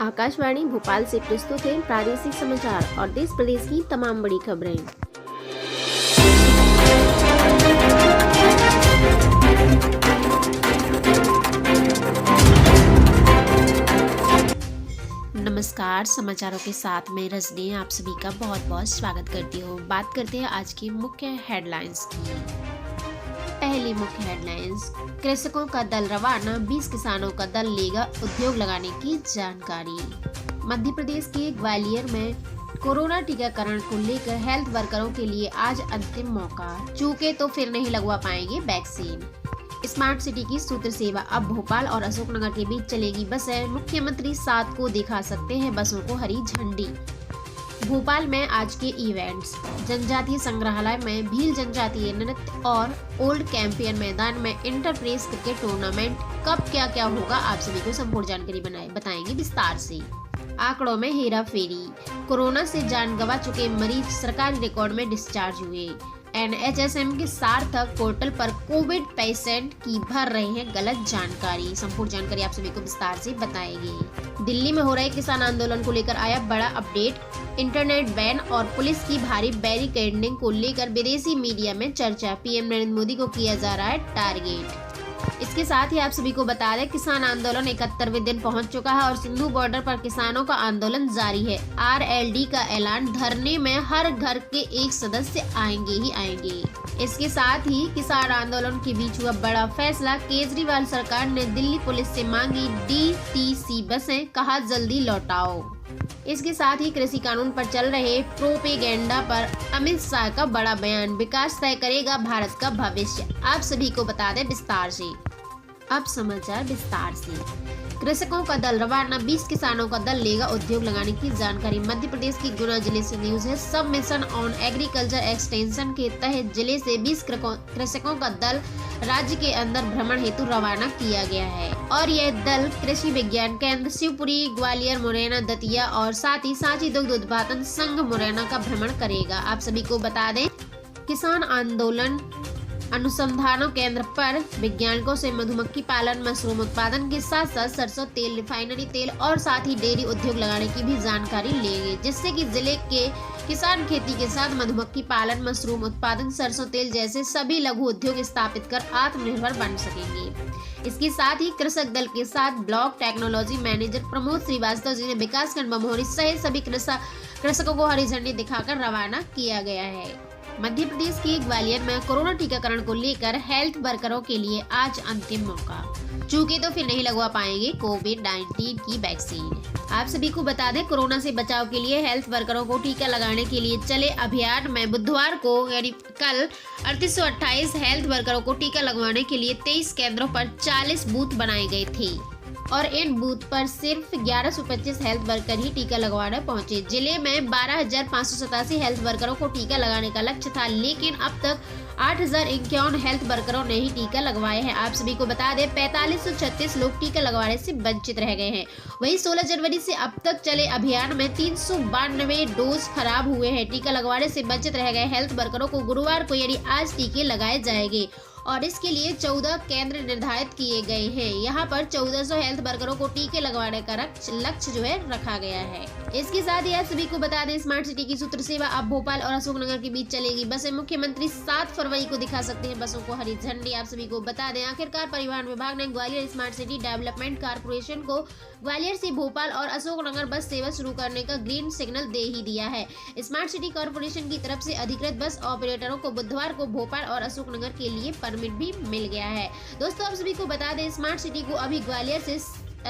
आकाशवाणी भोपाल से प्रस्तुत है प्रादेशिक समाचार और देश प्रदेश की तमाम बड़ी खबरें। नमस्कार, समाचारों के साथ मैं रजनी आप सभी का बहुत बहुत स्वागत करती हूँ। बात करते हैं आज की मुख्य हेडलाइंस की। पहली मुख्य हेडलाइंस, कृषकों का दल रवाना, 20 किसानों का दल लेगा उद्योग लगाने की जानकारी। मध्य प्रदेश के ग्वालियर में कोरोना टीकाकरण को लेकर हेल्थ वर्करों के लिए आज अंतिम मौका, चूके तो फिर नहीं लगवा पाएंगे वैक्सीन। स्मार्ट सिटी की सूत्र सेवा अब भोपाल और अशोकनगर के बीच चलेगी बसें, मुख्यमंत्री 7 को दिखा सकते हैं बसों को हरी झंडी। भोपाल में आज के इवेंट्स, जनजातीय संग्रहालय में भील जनजातीय नृत्य और ओल्ड कैंपियन मैदान में इंटरप्रेस क्रिकेट टूर्नामेंट। कब क्या क्या होगा आप सभी को संपूर्ण जानकारी बताएंगे विस्तार से। आंकड़ों में हेरा फेरी, कोरोना से जान गंवा चुके मरीज सरकारी रिकॉर्ड में डिस्चार्ज हुए। NHSM के सार्थक पोर्टल पर कोविड पेशेंट की भर रहे हैं गलत जानकारी। संपूर्ण जानकारी आप सभी को विस्तार से बताएंगे। दिल्ली में हो रहे किसान आंदोलन को लेकर आया बड़ा अपडेट, इंटरनेट बैन और पुलिस की भारी बैरिकेडिंग को लेकर विदेशी मीडिया में चर्चा। पीएम नरेंद्र मोदी को किया जा रहा है टारगेट। इसके साथ ही आप सभी को बता दें, किसान आंदोलन 71वें दिन पहुंच चुका है और सिंधु बॉर्डर पर किसानों का आंदोलन जारी है। RLD का ऐलान, धरने में हर घर के एक सदस्य आएंगे ही आएंगे। इसके साथ ही किसान आंदोलन के बीच हुआ बड़ा फैसला, केजरीवाल सरकार ने दिल्ली पुलिस से मांगी DTC बसें, कहा जल्दी लौटाओ। इसके साथ ही कृषि कानून पर चल रहे प्रोपेगेंडा पर अमित शाह का बड़ा बयान, विकास तय करेगा भारत का भविष्य। आप सभी को बता दें विस्तार से। अब समाचार विस्तार से। कृषकों का दल रवाना, 20 किसानों का दल लेगा उद्योग लगाने की जानकारी। मध्य प्रदेश की गुना जिले से न्यूज है। सब मिशन ऑन एग्रीकल्चर एक्सटेंशन के तहत जिले से 20 कृषकों का दल राज्य के अंदर भ्रमण हेतु रवाना किया गया है और यह दल कृषि विज्ञान केंद्र शिवपुरी, ग्वालियर, मुरैना, दतिया और साथ ही सांची दुग्ध उत्पादन संघ मुरैना का भ्रमण करेगा। आप सभी को बता दें, किसान आंदोलन अनुसंधानों केंद्र पर वैज्ञानिकों से मधुमक्खी पालन, मशरूम उत्पादन के साथ साथ सरसों तेल, रिफाइनरी तेल और साथ ही डेयरी उद्योग लगाने की भी जानकारी लेंगे, जिससे कि जिले के किसान खेती के साथ मधुमक्खी पालन, मशरूम उत्पादन, सरसों तेल जैसे सभी लघु उद्योग स्थापित कर आत्मनिर्भर बन सकेंगे। इसके साथ ही कृषक दल के साथ block technology manager Pramod Srivastava ji ने विकासखंड बमोरी सहित सभी कृषकों को हरी झंडी दिखाकर रवाना किया गया है। मध्य प्रदेश के ग्वालियर में कोरोना टीकाकरण को लेकर हेल्थ वर्करों के लिए आज अंतिम मौका, चूके तो फिर नहीं लगवा पाएंगे कोविड-19 की वैक्सीन। आप सभी को बता दें, कोरोना से बचाव के लिए हेल्थ वर्करों को टीका लगाने के लिए चले अभियान में बुधवार को यानी कल 3828 हेल्थ वर्करों को टीका लगवाने के लिए 23 केंद्रों पर 40 बूथ बनाए गए थे और इन बूथ पर सिर्फ 1125 हेल्थ वर्कर ही टीका लगवाने पहुंचे। जिले में 12,587 हेल्थ वर्करों को टीका लगाने का लक्ष्य था, लेकिन अब तक 8,051 हेल्थ वर्करों ने ही टीका लगवाए हैं। आप सभी को बता दें, 4536 लोग टीका लगवाने से वंचित रह गए हैं। वहीं 16 जनवरी से अब तक चले अभियान में 392 डोज खराब हुए हैं। टीका लगवाने से वंचित रह गए हेल्थ वर्करों को गुरुवार को यानी आज टीके लगाए जाएंगे और इसके लिए 14 केंद्र निर्धारित किए गए हैं। यहाँ पर 1400 हेल्थ वर्करों को टीके लगवाने का लक्ष्य जो है रखा गया है। इसके साथ ही आप सभी को बता दें, स्मार्ट सिटी की सूत्र सेवा अब भोपाल और अशोकनगर के बीच चलेगी बसें, मुख्यमंत्री 7 फरवरी को दिखा सकते हैं बसों को हरी झंडी। आप सभी को बता दें, आखिरकार परिवहन विभाग ने Gwalior smart city development corporation को ग्वालियर से भोपाल और अशोकनगर बस सेवा शुरू करने का ग्रीन सिग्नल दे ही दिया है। स्मार्ट सिटी कॉर्पोरेशन की तरफ से अधिकृत बस ऑपरेटरों को बुधवार को भोपाल और अशोकनगर के लिए परमिट भी मिल गया है। दोस्तों, आप सभी को बता दें, स्मार्ट सिटी को अभी ग्वालियर से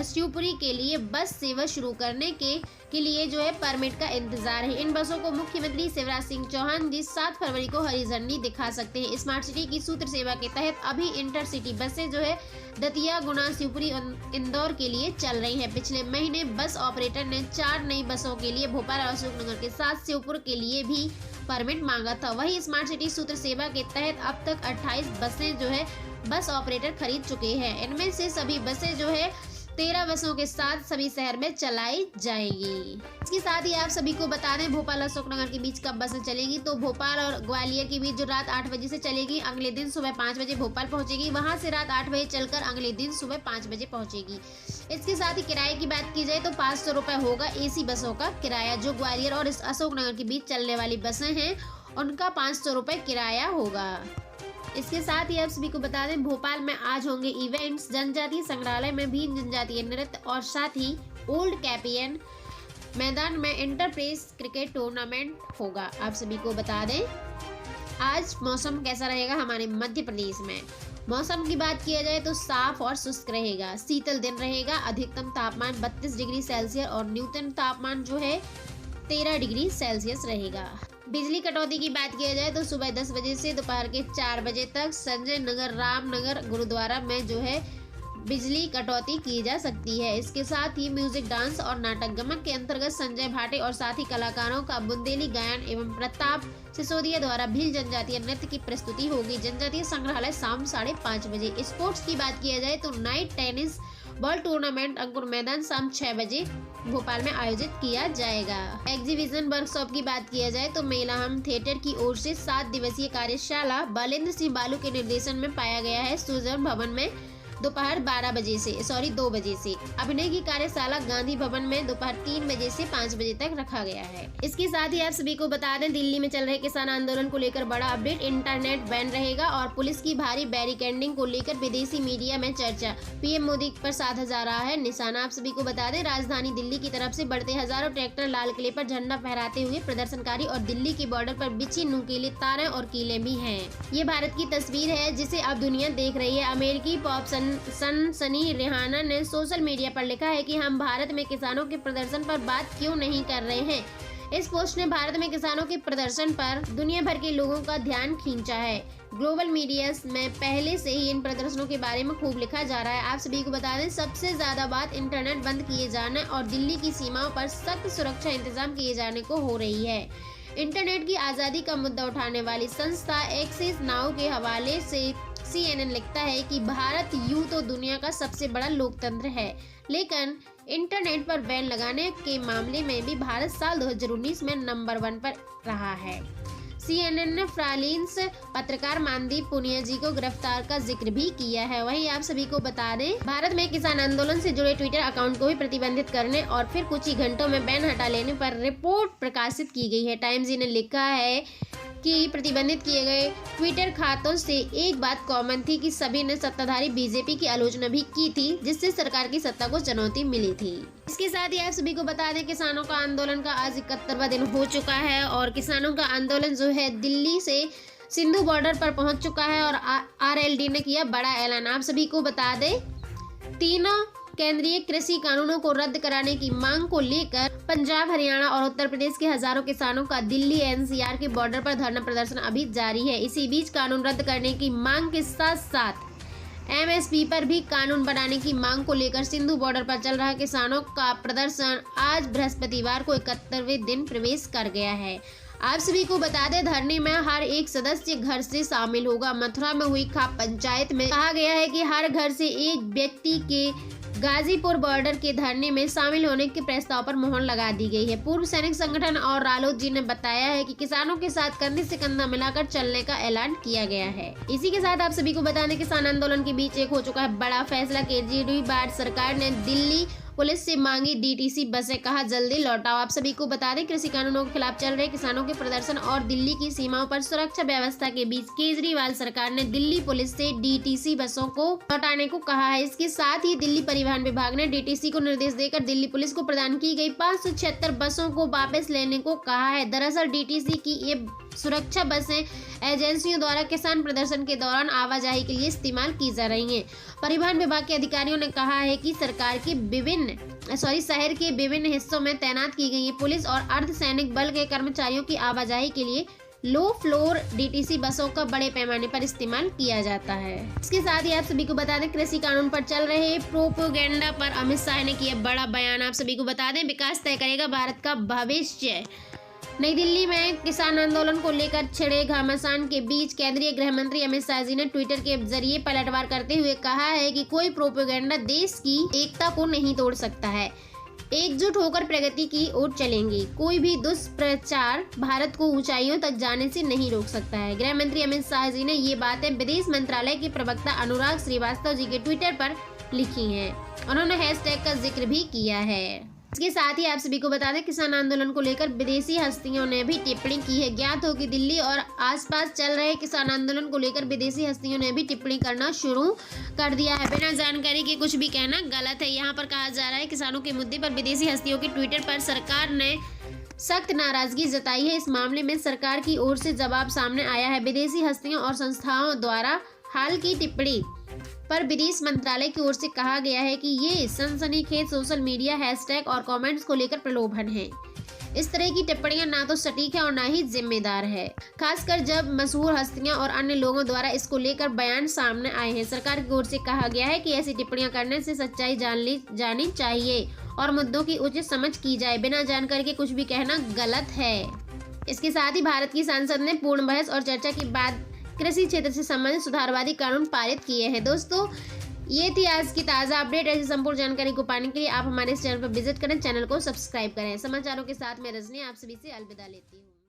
शिवपुरी के लिए बस सेवा शुरू करने के लिए जो है परमिट का इंतजार है। इन बसों को मुख्यमंत्री शिवराज सिंह चौहान जी 7 फरवरी को हरी झंडी दिखा सकते हैं। स्मार्ट सिटी की सूत्र सेवा के तहत अभी इंटरसिटी बसें जो है दतिया, गुना, शिवपुरी, इंदौर के लिए चल रही है। पिछले महीने बस ऑपरेटर ने 4 नई बसों के लिए भोपाल और अशोकनगर के साथ शिवपुर के लिए भी परमिट मांगा था। वही स्मार्ट सिटी सूत्र सेवा के तहत अब तक 28 बसें जो है बस ऑपरेटर खरीद चुके हैं। इनमें से सभी बसें जो है 13 बसों के साथ सभी शहर में चलाई जाएगी। इसके साथ ही आप सभी को बता दें, भोपाल और अशोकनगर के बीच कब बसें चलेगी, तो भोपाल और ग्वालियर के बीच जो रात 8 बजे से चलेगी, अगले दिन सुबह 5 बजे भोपाल पहुंचेगी। वहां से रात 8 बजे चलकर अगले दिन सुबह 5 बजे पहुंचेगी। इसके साथ ही किराए की बात की जाए तो 500 रुपये होगा एसी बसों का किराया। जो ग्वालियर और अशोकनगर के बीच चलने वाली बसें हैं उनका 500 रुपये किराया होगा। इसके साथ ही आप सभी को बता दें, भोपाल में आज होंगे इवेंट्स। जनजातीय संग्रहालय में भी जनजातीय नृत्य और साथ ही ओल्ड कैपियन मैदान में इंटरप्रेस क्रिकेट टूर्नामेंट होगा। आप सभी को बता दें, आज मौसम कैसा रहेगा हमारे मध्य प्रदेश में। मौसम की बात किया जाए तो साफ और शुष्क रहेगा, शीतल दिन रहेगा। अधिकतम तापमान 32 डिग्री सेल्सियस और न्यूनतम तापमान जो है 13 डिग्री सेल्सियस रहेगा। बिजली कटौती की बात किया जाए तो सुबह 10 बजे से दोपहर के 4 बजे तक संजय नगर, रामनगर, गुरुद्वारा में जो है बिजली कटौती की जा सकती है। इसके साथ ही म्यूजिक, डांस और नाटक गमन के अंतर्गत संजय भाटे और साथी कलाकारों का बुंदेली गायन एवं प्रताप सिसोदिया द्वारा भील जनजातीय नृत्य की प्रस्तुति होगी। जनजातीय संग्रहालय शाम 5:30 बजे। स्पोर्ट्स की बात किया जाए तो नाइट टेनिस बॉल टूर्नामेंट अंकुर मैदान शाम 6 बजे भोपाल में आयोजित किया जाएगा। एग्जीबिशन वर्कशॉप की बात किया जाए तो मेला हम थिएटर की ओर से 7 दिवसीय कार्यशाला बालेंद्र सिंह बालू के निर्देशन में पाया गया है। सुजन भवन में दोपहर 2 बजे से। अभिनय की कार्यशाला गांधी भवन में दोपहर 3 बजे से 5 बजे तक रखा गया है। इसके साथ ही आप सभी को बता दें, दिल्ली में चल रहे किसान आंदोलन को लेकर बड़ा अपडेट। इंटरनेट बैन रहेगा और पुलिस की भारी बैरिकेडिंग को लेकर विदेशी मीडिया में चर्चा। पीएम मोदी पर साधा जा रहा है निशाना। आप सभी को बता दें, राजधानी दिल्ली की तरफ से बढ़ते हजारों ट्रैक्टर लाल किले पर झंडा फहराते हुए प्रदर्शनकारी और दिल्ली के बॉर्डर पर बिछी नुकीली तारें और कीलें भी हैं। ये भारत की तस्वीर है जिसे अब दुनिया देख रही है। अमेरिकी पॉप सनी रिहाना ने सोशल मीडिया पर लिखा है कि हम भारत में किसानों के प्रदर्शन पर बात क्यों नहीं कर रहे हैं। इस पोस्ट ने भारत में किसानों के प्रदर्शन पर दुनिया भर के लोगों का ध्यान खींचा है। ग्लोबल मीडिया में पहले से ही इन प्रदर्शनों के बारे में खूब लिखा जा रहा है। आप सभी को बता दें, सबसे ज्यादा बात इंटरनेट बंद किए जाने और दिल्ली की सीमाओं पर सख्त सुरक्षा इंतजाम किए जाने को हो रही है। इंटरनेट की आज़ादी का मुद्दा उठाने वाली संस्था एक्सिस नाउ के हवाले से CNN लिखता है कि भारत यूं तो दुनिया का सबसे बड़ा लोकतंत्र है, लेकिन इंटरनेट पर बैन लगाने के मामले में भी भारत साल 2019 में नंबर 1 पर रहा है। CNN ने फ्रीलांस पत्रकार मनदीप पुनिया जी को गिरफ्तार का जिक्र भी किया है। वहीं आप सभी को बता दें, भारत में किसान आंदोलन से जुड़े ट्विटर अकाउंट को भी प्रतिबंधित करने और फिर कुछ ही घंटों में बैन हटा लेने पर रिपोर्ट प्रकाशित की गई है। टाइम्स ने लिखा है कि प्रतिबंधित किए गए ट्विटर खातों से एक बात कॉमन थी कि सभी ने सत्ताधारी बीजेपी की आलोचना भी की थी, जिससे सरकार की सत्ता को चुनौती मिली थी। इसके साथ ही आप सभी को बता दें, किसानों का आंदोलन का आज 71वां दिन हो चुका है और किसानों का आंदोलन जो है दिल्ली से सिंधु बॉर्डर पर पहुंच चुका है और RLD ने किया बड़ा ऐलान। आप सभी को बता दें, तीनों केंद्रीय कृषि कानूनों को रद्द कराने की मांग को लेकर पंजाब, हरियाणा और उत्तर प्रदेश के हजारों किसानों का दिल्ली NCR के बॉर्डर पर धरना प्रदर्शन अभी जारी है। इसी बीच कानून रद्द करने की मांग के साथ साथ MSP पर भी कानून बनाने की मांग को लेकर सिंधु बॉर्डर पर चल रहा किसानों का प्रदर्शन आज बृहस्पतिवार को 71वें दिन प्रवेश कर गया है। आप सभी को बता दें, धरने में हर एक सदस्य घर से शामिल होगा। मथुरा में हुई खाप पंचायत में कहा गया है कि हर घर से एक व्यक्ति के गाजीपुर बॉर्डर के धरने में शामिल होने के प्रस्ताव पर मुहर लगा दी गई है। पूर्व सैनिक संगठन और रालोद जी ने बताया है कि किसानों के साथ कंधे से कंधा मिलाकर चलने का ऐलान किया गया है। इसी के साथ आप सभी को बता दें, किसान आंदोलन के बीच एक हो चुका है बड़ा फैसला। केजरीवाल सरकार ने दिल्ली पुलिस से मांगी DTC बसें, कहा जल्दी लौटाओ। आप सभी को बता दें, कृषि कानूनों के खिलाफ चल रहे किसानों के प्रदर्शन और दिल्ली की सीमाओं पर सुरक्षा व्यवस्था के बीच केजरीवाल सरकार ने दिल्ली पुलिस से DTC बसों को लौटाने को कहा है। इसके साथ ही दिल्ली परिवहन विभाग ने DTC को निर्देश देकर दिल्ली पुलिस को प्रदान की गई 576 बसों को वापस लेने को कहा है। दरअसल DTC की ये सुरक्षा बसें एजेंसियों द्वारा किसान प्रदर्शन के दौरान आवाजाही के लिए इस्तेमाल की जा रही हैं। परिवहन विभाग के अधिकारियों ने कहा है कि शहर के विभिन्न हिस्सों में तैनात की गई पुलिस और अर्धसैनिक बल के कर्मचारियों की आवाजाही के लिए लो फ्लोर DTC बसों का बड़े पैमाने पर इस्तेमाल किया जाता है। इसके साथ ही आप सभी को बता दें, कृषि कानून पर चल रहे प्रोपेगेंडा पर अमित शाह ने किया बड़ा बयान। आप सभी को बता दें, विकास तय करेगा भारत का भविष्य। नई दिल्ली में किसान आंदोलन को लेकर छिड़े घमासान के बीच केंद्रीय गृह मंत्री अमित शाह जी ने ट्विटर के जरिए पलटवार करते हुए कहा है कि कोई प्रोपेगेंडा देश की एकता को नहीं तोड़ सकता है। एकजुट होकर प्रगति की ओर चलेंगे। कोई भी दुष्प्रचार भारत को ऊंचाइयों तक जाने से नहीं रोक सकता है। गृह मंत्री अमित शाह जी ने ये बातें विदेश मंत्रालय के प्रवक्ता अनुराग श्रीवास्तव जी के ट्विटर पर लिखी हैं। उन्होंने हैशटैग का जिक्र भी किया है। इसके साथ ही आप सभी को बता दें, किसान आंदोलन को लेकर विदेशी हस्तियों ने भी टिप्पणी की है। ज्ञात हो कि दिल्ली और आसपास चल रहे किसान आंदोलन को लेकर विदेशी हस्तियों ने भी टिप्पणी करना शुरू कर दिया है। बिना जानकारी के कुछ भी कहना गलत है। यहाँ पर कहा जा रहा है, किसानों के मुद्दे पर विदेशी हस्तियों के ट्विटर पर सरकार ने सख्त नाराजगी जताई है। इस मामले में सरकार की ओर से जवाब सामने आया है। विदेशी हस्तियों और संस्थाओं द्वारा हाल की टिप्पणी पर विदेश मंत्रालय की ओर से कहा गया है कि ये सनसनीखेज सोशल मीडिया हैशटैग और कमेंट्स को लेकर प्रलोभन है। इस तरह की टिप्पणियां ना तो सटीक है और ना ही जिम्मेदार है, खासकर जब मशहूर हस्तियां और अन्य लोगों द्वारा इसको लेकर बयान सामने आए हैं। सरकार की ओर से कहा गया है कि ऐसी टिप्पणियां करने से सच्चाई जानी चाहिए और मुद्दों की उचित समझ की जाए। बिना जानकारी के कुछ भी कहना गलत है। इसके साथ ही भारत की संसद ने पूर्ण बहस और चर्चा के बाद कृषि क्षेत्र से संबंधित सुधारवादी कानून पारित किए हैं। दोस्तों, ये थी आज की ताज़ा अपडेट। ऐसी संपूर्ण जानकारी को पाने के लिए आप हमारे इस चैनल पर विजिट करें, चैनल को सब्सक्राइब करें। समाचारों के साथ मैं रजनी आप सभी से अलविदा लेती हूँ।